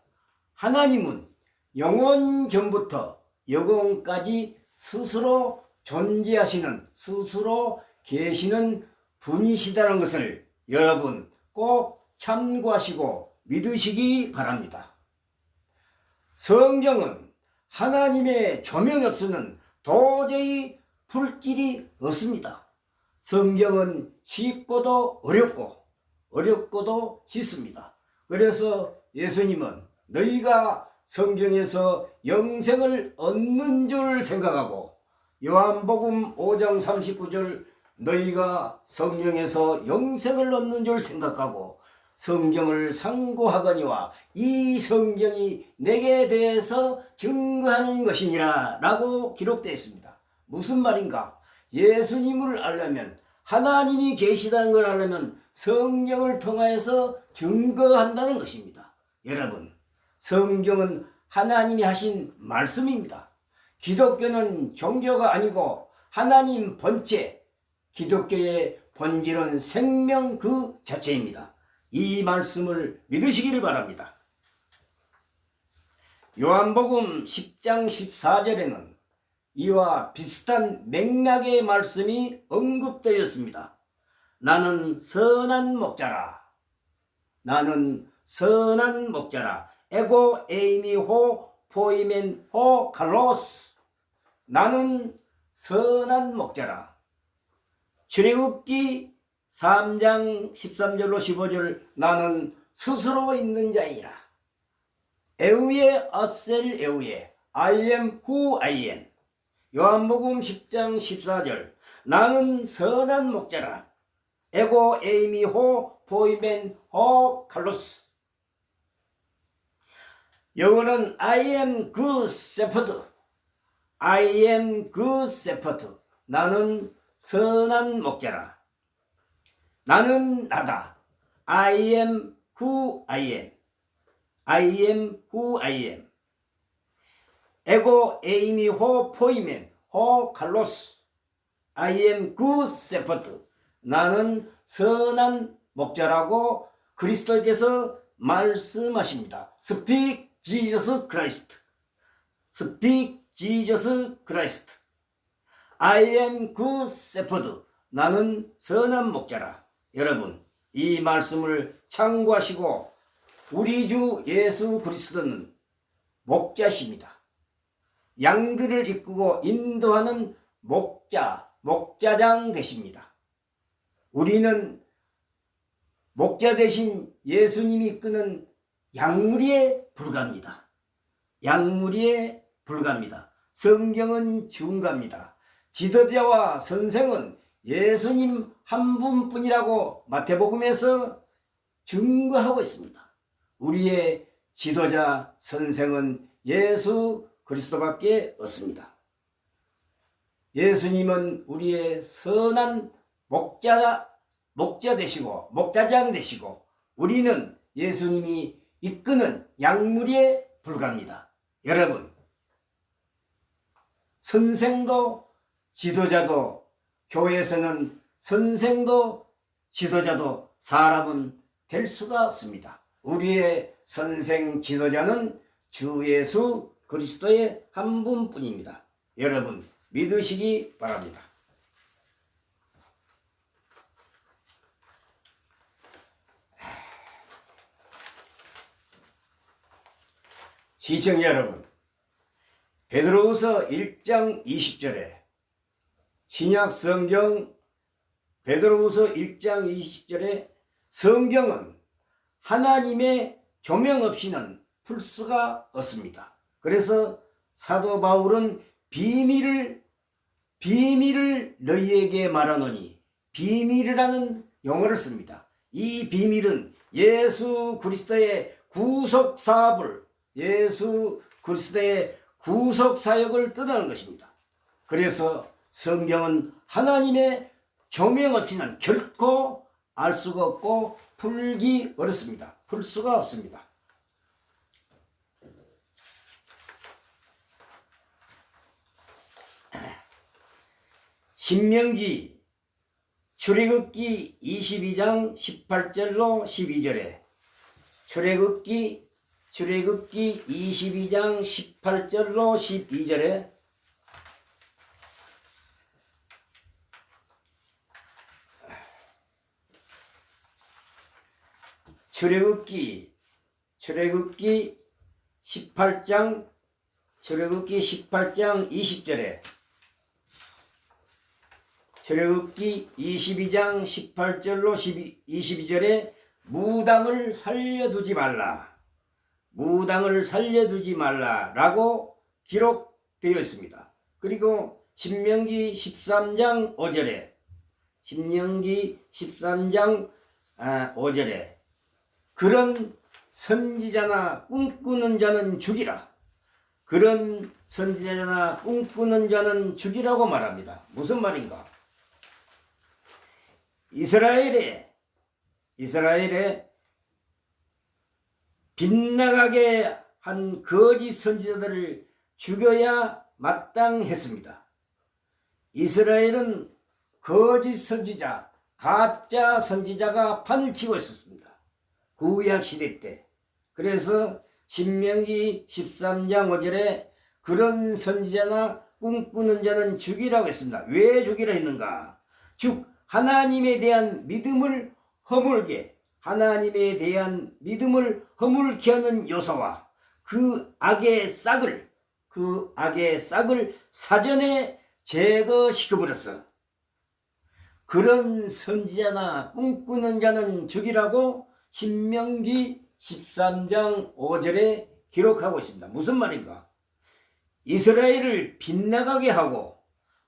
하나님은 영원 전부터 영원까지 스스로 존재하시는, 스스로 계시는 분이시다는 것을 여러분 꼭 참고하시고 믿으시기 바랍니다. 성경은 하나님의 조명이 없으면 도저히 풀 길이 없습니다. 성경은 쉽고도 어렵고도 쉽습니다. 그래서 예수님은 너희가 성경에서 영생을 얻는 줄 생각하고, 요한복음 5장 39절 너희가 성경에서 영생을 얻는 줄 생각하고 성경을 상고하거니와 이 성경이 내게 대해서 증거하는 것이니라 라고 기록되어 있습니다. 무슨 말인가? 예수님을 알려면, 하나님이 계시다는 걸 알려면 성경을 통하여서 증거한다는 것입니다. 여러분, 성경은 하나님이 하신 말씀입니다. 기독교는 종교가 아니고 하나님 본체, 기독교의 본질은 생명 그 자체입니다. 이 말씀을 믿으시기를 바랍니다. 요한복음 10장 14절에는 이와 비슷한 맥락의 말씀이 언급되었습니다. 나는 선한 목자라. 에고 에이미 호 포이멘 호 칼로스. 나는 선한 목자라. 출애굽기 3장 13절로 15절 나는 스스로 있는 자이라. 에우에 아셀 에우에 I am who I am. 요한복음 10장 14절 나는 선한 목자라. 에고 에이미 호 포이멘 호 칼로스. 영어는 I am good shepherd. I am good shepherd. 나는 선한 목자라. 나는 나다. I am who I am. I am who I am. 에고 에이미 호 포이멘 호 칼로스. I am good shepherd. 나는 선한 목자라고 그리스도께서 말씀하십니다. Speak Jesus Christ. Speak Jesus Christ. I am good shepherd. 나는 선한 목자라. 여러분, 이 말씀을 참고하시고 우리 주 예수 그리스도는 목자십니다. 양들을 이끄고 인도하는 목자장 되십니다. 우리는 목자 대신 예수님이 이끄는 양무리에 불과합니다. 양무리에 불과합니다. 성경은 중가입니다. 지도자와 선생은 예수님 한 분뿐이라고 마태복음에서 증거하고 있습니다. 우리의 지도자 선생은 예수 그리스도밖에 없습니다. 예수님은 우리의 선한 목자 되시고 목자장 되시고 우리는 예수님이 이끄는 양무리에 불과합니다. 여러분, 선생도 지도자도 교회에서는 선생도 지도자도 사람은 될 수가 없습니다. 우리의 선생 지도자는 주 예수 그리스도의 한 분뿐입니다. 여러분 믿으시기 바랍니다. 시청자 여러분, 베드로후서 1장 20절에 신약 성경 베드로후서 1장 20절에 성경은 하나님의 조명 없이는 풀 수가 없습니다. 그래서 사도 바울은 비밀을 너희에게 말하노니, 비밀이라는 용어를 씁니다. 이 비밀은 예수 그리스도의 구속 사업을, 예수 그리스도의 구속 사역을 뜻하는 것입니다. 그래서 성경은 하나님의 조명 없이는 결코 알 수가 없고 풀기 어렵습니다. 풀 수가 없습니다. 신명기 출애굽기 22장 18절로 12절에 출애굽기 22장 18절로 12절에 출애굽기 18장 20절에 출애굽기 22장 18절로 22절에 무당을 살려두지 말라라고 기록되어 있습니다. 그리고 신명기 13장 5절에 그런 선지자나 꿈꾸는 자는 죽이라. 그런 선지자나 꿈꾸는 자는 죽이라고 말합니다. 무슨 말인가? 이스라엘에 빗나가게 한 거짓 선지자들을 죽여야 마땅했습니다. 이스라엘은 거짓 선지자, 가짜 선지자가 판을 치고 있었습니다. 구약 시대 때. 그래서 신명기 13장 5절에 그런 선지자나 꿈꾸는 자는 죽이라고 했습니다. 왜 죽이라 했는가? 즉 하나님에 대한 믿음을 허물게, 하나님에 대한 믿음을 허물게 하는 요소와 그 악의 싹을 사전에 제거시켜버렸어. 그런 선지자나 꿈꾸는 자는 죽이라고 신명기 13장 5절에 기록하고 있습니다. 무슨 말인가? 이스라엘을 빗나가게 하고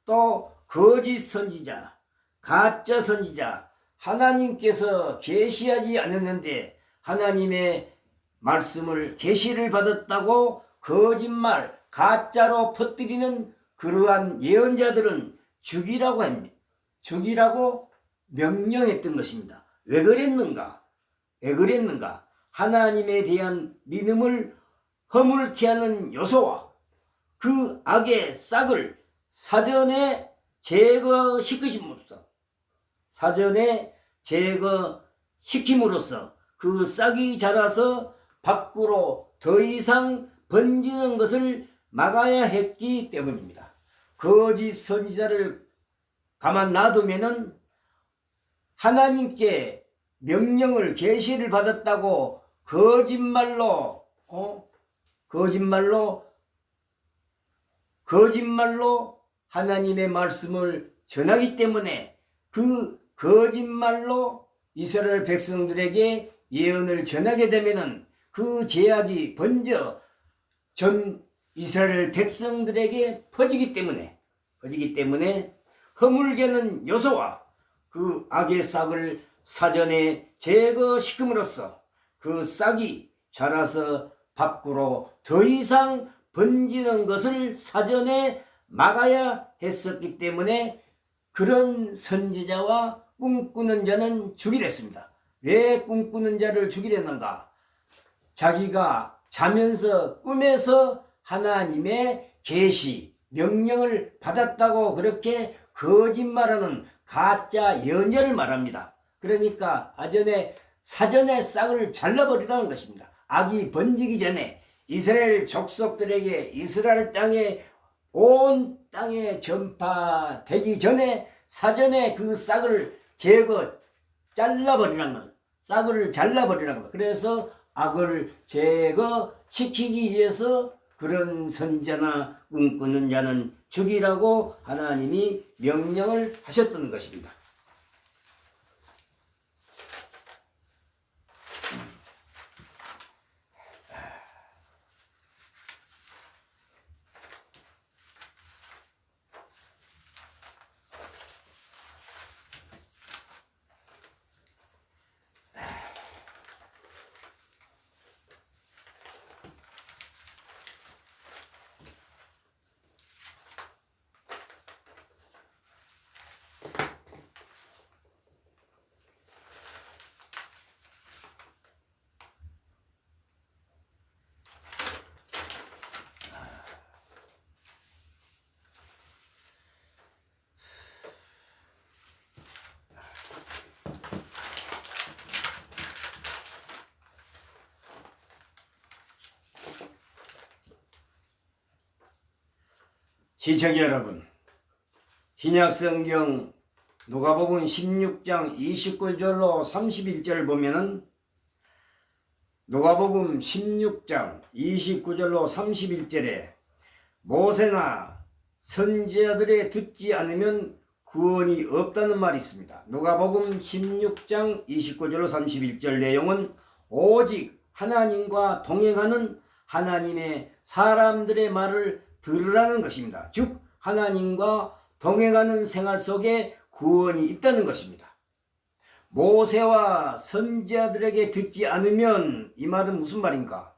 또 거짓 선지자, 가짜 선지자, 하나님께서 계시하지 않았는데 하나님의 말씀을 계시를 받았다고 거짓말 가짜로 퍼뜨리는 그러한 예언자들은 죽이라고 합니다. 죽이라고 명령했던 것입니다. 왜 그랬는가? 왜 그랬는가? 하나님에 대한 믿음을 허물게 하는 요소와 그 악의 싹을 사전에 제거시키심으로써 그 싹이 자라서 밖으로 더 이상 번지는 것을 막아야 했기 때문입니다. 거짓 선지자를 가만 놔두면은 하나님께 명령을 계시를 받았다고 거짓말로 하나님의 말씀을 전하기 때문에 그 거짓말로 이스라엘 백성들에게 예언을 전하게 되면은 그 죄악이 번져 전 이스라엘 백성들에게 퍼지기 때문에 허물게는 요소와 그 악의 싹을 사전에 제거시킴으로써 그 싹이 자라서 밖으로 더 이상 번지는 것을 사전에 막아야 했었기 때문에 그런 선지자와 꿈꾸는 자는 죽이랬습니다. 왜 꿈꾸는 자를 죽이랬는가? 자기가 자면서 꿈에서 하나님의 계시, 명령을 받았다고 그렇게 거짓말하는 가짜 예언자를 말합니다. 그러니까 사전에 싹을 잘라버리라는 것입니다. 악이 번지기 전에 이스라엘 족속들에게 이스라엘 땅에 온 땅에 전파되기 전에 사전에 그 싹을 잘라버리라는 것. 그래서 악을 제거시키기 위해서 그런 선지자나 꿈꾸는 자는 죽이라고 하나님이 명령을 하셨던 것입니다. 시청자 여러분, 신약성경 누가복음 16장 29절로 31절 보면은 누가복음 16장 29절로 31절에 모세나 선지자들의 듣지 않으면 구원이 없다는 말이 있습니다. 누가복음 16장 29절로 31절 내용은 오직 하나님과 동행하는 하나님의 사람들의 말을 들으라는 것입니다. 즉 하나님과 동행하는 생활 속에 구원이 있다는 것입니다. 모세와 선지자들에게 듣지 않으면 이 말은 무슨 말인가?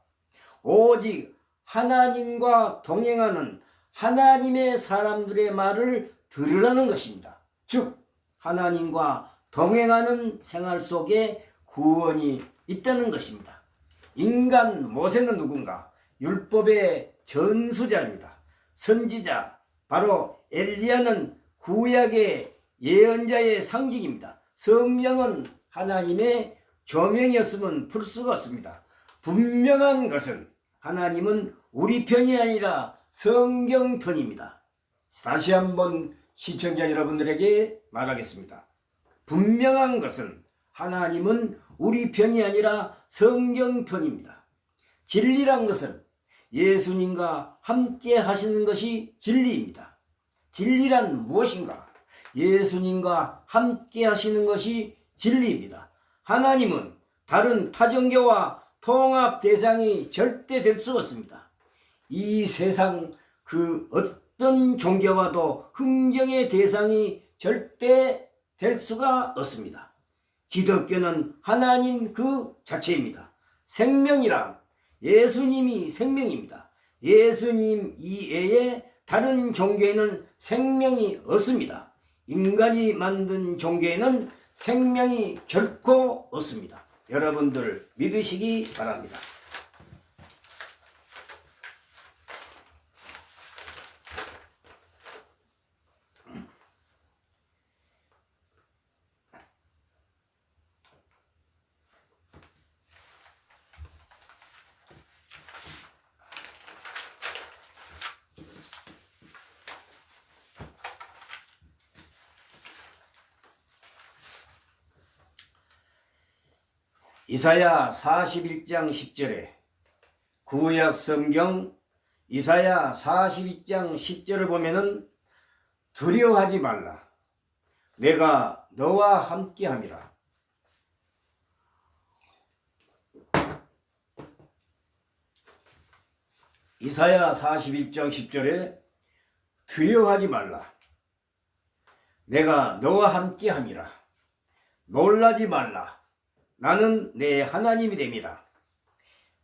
오직 하나님과 동행하는 하나님의 사람들의 말을 들으라는 것입니다. 즉 하나님과 동행하는 생활 속에 구원이 있다는 것입니다. 인간 모세는 누군가? 율법의 전수자입니다. 선지자, 바로 엘리야는 구약의 예언자의 상징입니다. 성령은 하나님의 조명이었으면 풀 수가 없습니다. 분명한 것은 하나님은 우리 편이 아니라 성경 편입니다. 다시 한번 시청자 여러분들에게 말하겠습니다. 분명한 것은 하나님은 우리 편이 아니라 성경 편입니다. 진리란 것은 예수님과 함께 하시는 것이 진리입니다. 진리란 무엇인가? 예수님과 함께 하시는 것이 진리입니다. 하나님은 다른 타종교와 통합 대상이 절대 될 수 없습니다. 이 세상 그 어떤 종교와도 흥정의 대상이 절대 될 수가 없습니다. 기독교는 하나님 그 자체입니다. 생명이란 예수님이 생명입니다. 예수님 이외에 다른 종교에는 생명이 없습니다. 인간이 만든 종교에는 생명이 결코 없습니다. 여러분들 믿으시기 바랍니다. 이사야 41장 10절에 구약 성경 이사야 42장 10절을 보면은 두려워하지 말라. 내가 너와 함께함이라. 이사야 41장 10절에 두려워하지 말라. 내가 너와 함께함이라. 놀라지 말라. 나는 내 하나님이 됨이라.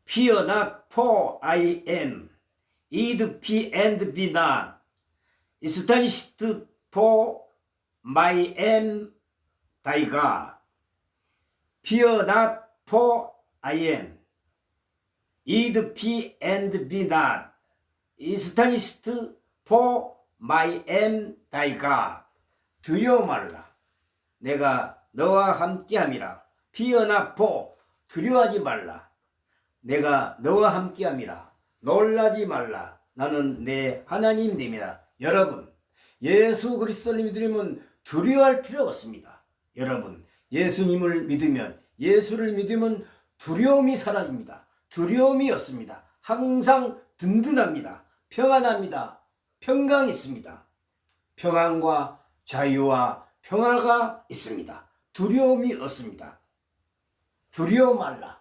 Fear not, for I am. Eat, be, and be not. Astonished, for I am thy God. Fear not, for I am. Eat, be, and be not. Astonished, for I am thy God. 두려워 말라. 내가 너와 함께함이라. Fear not, for 두려워하지 말라. 내가 너와 함께함이라. 놀라지 말라. 나는 내 하나님 됨이라. 여러분, 예수 그리스도를 믿으면 두려워할 필요가 없습니다. 여러분, 예수님을 믿으면, 예수를 믿으면 두려움이 사라집니다. 두려움이 없습니다. 항상 든든합니다. 평안합니다. 평강이 있습니다. 평안과 자유와 평화가 있습니다. 두려움이 없습니다. 두려워 말라.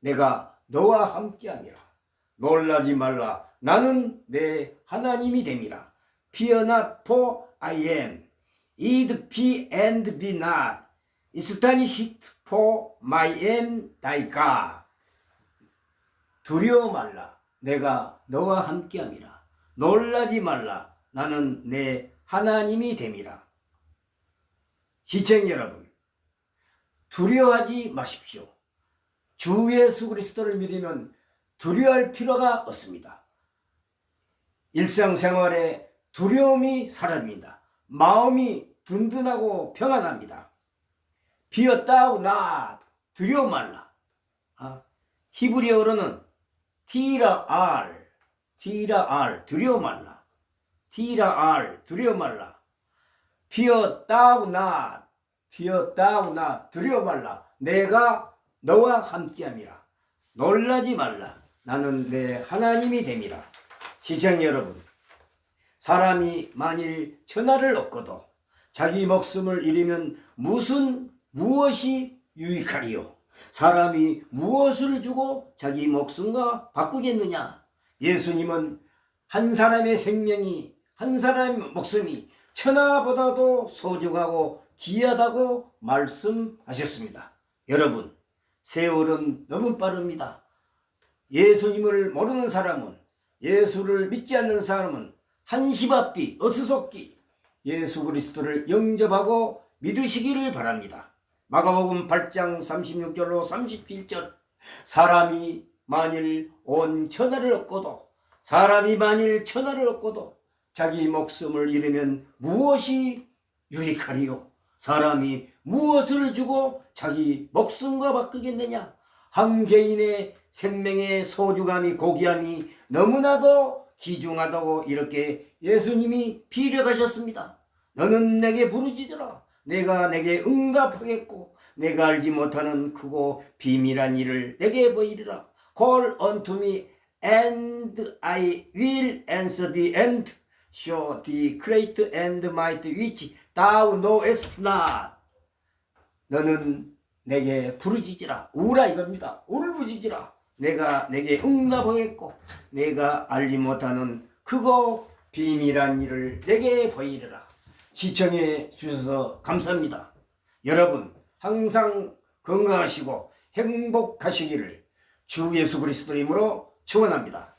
내가 너와 함께함이라. 놀라지 말라. 나는 내 하나님이 됨이라. Fear not, for I am. Eat, be, and be not. Astonished, for I am thy God. 두려워 말라. 내가 너와 함께함이라. 놀라지 말라. 나는 내 하나님이 됨이라. 시청 여러분, 두려워하지 마십시오. 주 예수 그리스도를 믿으면 두려워할 필요가 없습니다. 일상생활에 두려움이 사라집니다. 마음이 든든하고 평안합니다. Fear not, 두려워 말라. 히브리어로는 티라알, 두려워 말라. 티라알, 두려워 말라. Fear not, 두려워 말라. 내가 너와 함께함이라. 놀라지 말라. 나는 내 하나님이 됨이라. 시청 여러분, 사람이 만일 천하를 얻고도 자기 목숨을 잃으면 무엇이 유익하리요? 사람이 무엇을 주고 자기 목숨과 바꾸겠느냐? 예수님은 한 사람의 생명이, 한 사람의 목숨이 천하보다도 소중하고 귀하다고 말씀하셨습니다. 여러분, 세월은 너무 빠릅니다. 예수님을 모르는 사람은, 예수를 믿지 않는 사람은 한시바삐 어수속기 예수 그리스도를 영접하고 믿으시기를 바랍니다. 마가복음 8장 36절로 37절, 사람이 만일 온 천하를 얻고도, 사람이 만일 천하를 얻고도 자기 목숨을 잃으면 무엇이 유익하리요? 사람이 무엇을 주고 자기 목숨과 바꾸겠느냐? 한 개인의 생명의 소중함이, 고귀함이 너무나도 귀중하다고 이렇게 예수님이 비례하셨습니다. 너는 내게 부르짖으라. 내가 내게 응답하겠고 내가 알지 못하는 크고 비밀한 일을 내게 보이리라. Call unto me and I will answer thee and show thee great and might which thou knowest not. 너는 내게 부르짖으라. 우라 이겁니다. 울부짖으라. 내가 내게 응답하겠고 내가 알지 못하는 크고 비밀한 일을 내게 보이리라. 시청해 주셔서 감사합니다. 여러분 항상 건강하시고 행복하시기를 주 예수 그리스도 이름으로 축원합니다.